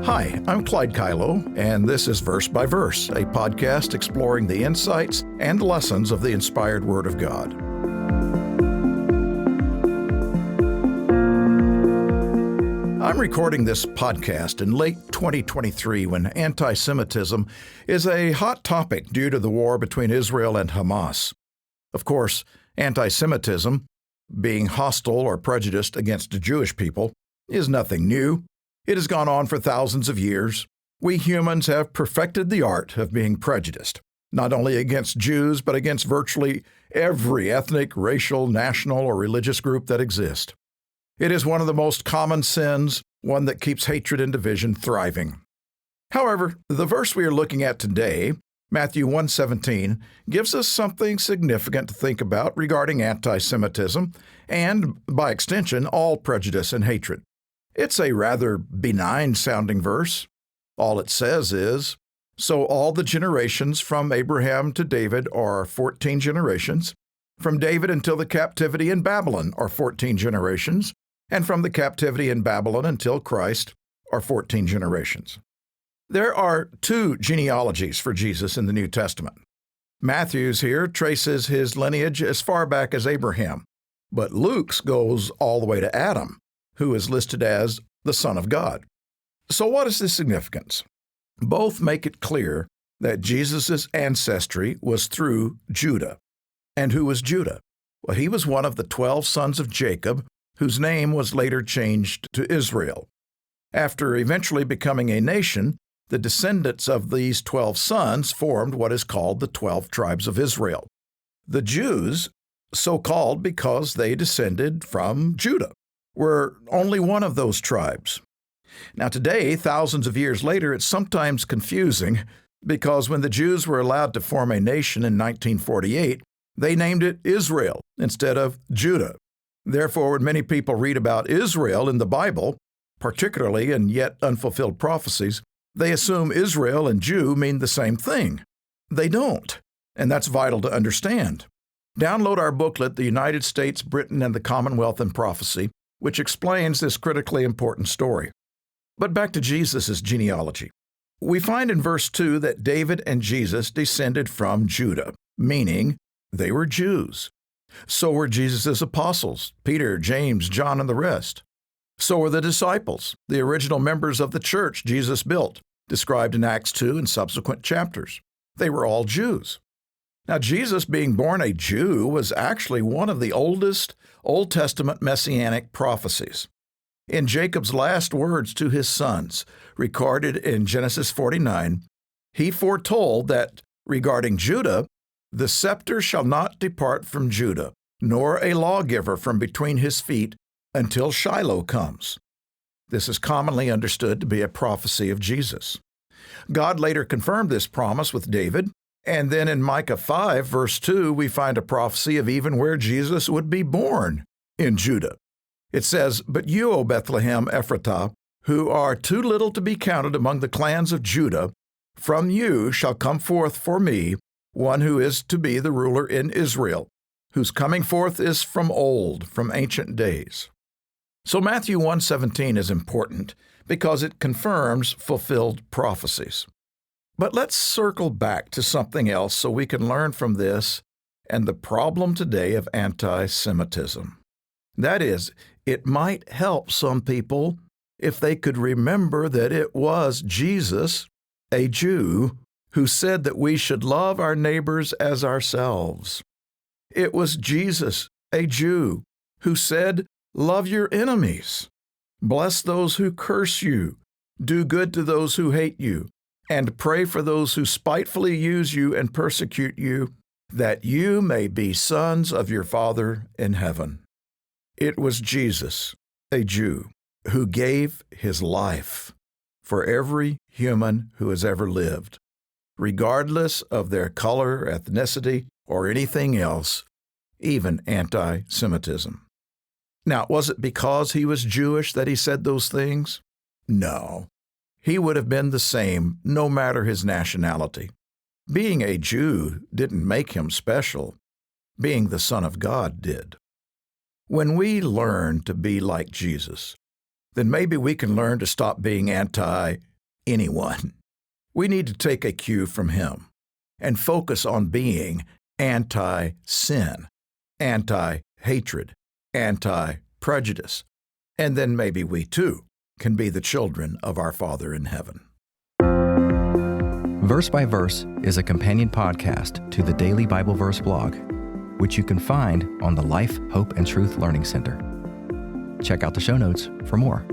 Hi, I'm Clyde Kilough, and this is Verse by Verse, a podcast exploring the insights and lessons of the inspired Word of God. I'm recording this podcast in late 2023 when anti-Semitism is a hot topic due to the war between Israel and Hamas. Of course, anti-Semitism, being hostile or prejudiced against the Jewish people, is nothing new. It has gone on for thousands of years. We humans have perfected the art of being prejudiced, not only against Jews, but against virtually every ethnic, racial, national, or religious group that exists. It is one of the most common sins, one that keeps hatred and division thriving. However, the verse we are looking at today, Matthew 1:17, gives us something significant to think about regarding anti-Semitism and, by extension, all prejudice and hatred. It's a rather benign-sounding verse. All it says is, "So all the generations from Abraham to David are 14 generations. From David until the captivity in Babylon are 14 generations. And from the captivity in Babylon until Christ are 14 generations." There are two genealogies for Jesus in the New Testament. Matthew's here traces his lineage as far back as Abraham, but Luke's goes all the way to Adam, who is listed as the Son of God. So what is the significance? Both make it clear that Jesus' ancestry was through Judah. And who was Judah? Well, he was one of the 12 sons of Jacob, whose name was later changed to Israel. After eventually becoming a nation, the descendants of these 12 sons formed what is called the 12 tribes of Israel. The Jews, so called because they descended from Judah, were only one of those tribes. Now today, thousands of years later, it's sometimes confusing because when the Jews were allowed to form a nation in 1948, they named it Israel instead of Judah. Therefore, when many people read about Israel in the Bible, particularly in yet unfulfilled prophecies, they assume Israel and Jew mean the same thing. They don't, and that's vital to understand. Download our booklet, The United States, Britain, and the Commonwealth in Prophecy, which explains this critically important story. But back to Jesus' genealogy. We find in verse 2 that David and Jesus descended from Judah, meaning they were Jews. So were Jesus' apostles, Peter, James, John, and the rest. So were the disciples, the original members of the church Jesus built, described in Acts 2 and subsequent chapters. They were all Jews. Now, Jesus being born a Jew was actually one of the oldest Old Testament messianic prophecies. In Jacob's last words to his sons, recorded in Genesis 49, he foretold that regarding Judah, "The scepter shall not depart from Judah, nor a lawgiver from between his feet, until Shiloh comes." This is commonly understood to be a prophecy of Jesus. God later confirmed this promise with David, and then in Micah 5, verse 2, we find a prophecy of even where Jesus would be born, in Judah. It says, "But you, O Bethlehem Ephratah, who are too little to be counted among the clans of Judah, from you shall come forth for me one who is to be the ruler in Israel, whose coming forth is from old, from ancient days." So Matthew 1:17 is important because it confirms fulfilled prophecies. But let's circle back to something else so we can learn from this and the problem today of anti-Semitism. That is, it might help some people if they could remember that it was Jesus, a Jew, who said that we should love our neighbors as ourselves. It was Jesus, a Jew, who said, "Love your enemies, bless those who curse you, do good to those who hate you, and pray for those who spitefully use you and persecute you, that you may be sons of your Father in heaven." It was Jesus, a Jew, who gave his life for every human who has ever lived, regardless of their color, ethnicity, or anything else, even anti-Semitism. Now, was it because he was Jewish that he said those things? No. He would have been the same no matter his nationality. Being a Jew didn't make him special. Being the Son of God did. When we learn to be like Jesus, then maybe we can learn to stop being anti anyone. We need to take a cue from him and focus on being anti-sin, anti-hatred, anti-prejudice, and then maybe we too can be the children of our Father in heaven. Verse by Verse is a companion podcast to the Daily Bible Verse blog, which you can find on the Life, Hope, and Truth Learning Center. Check out the show notes for more.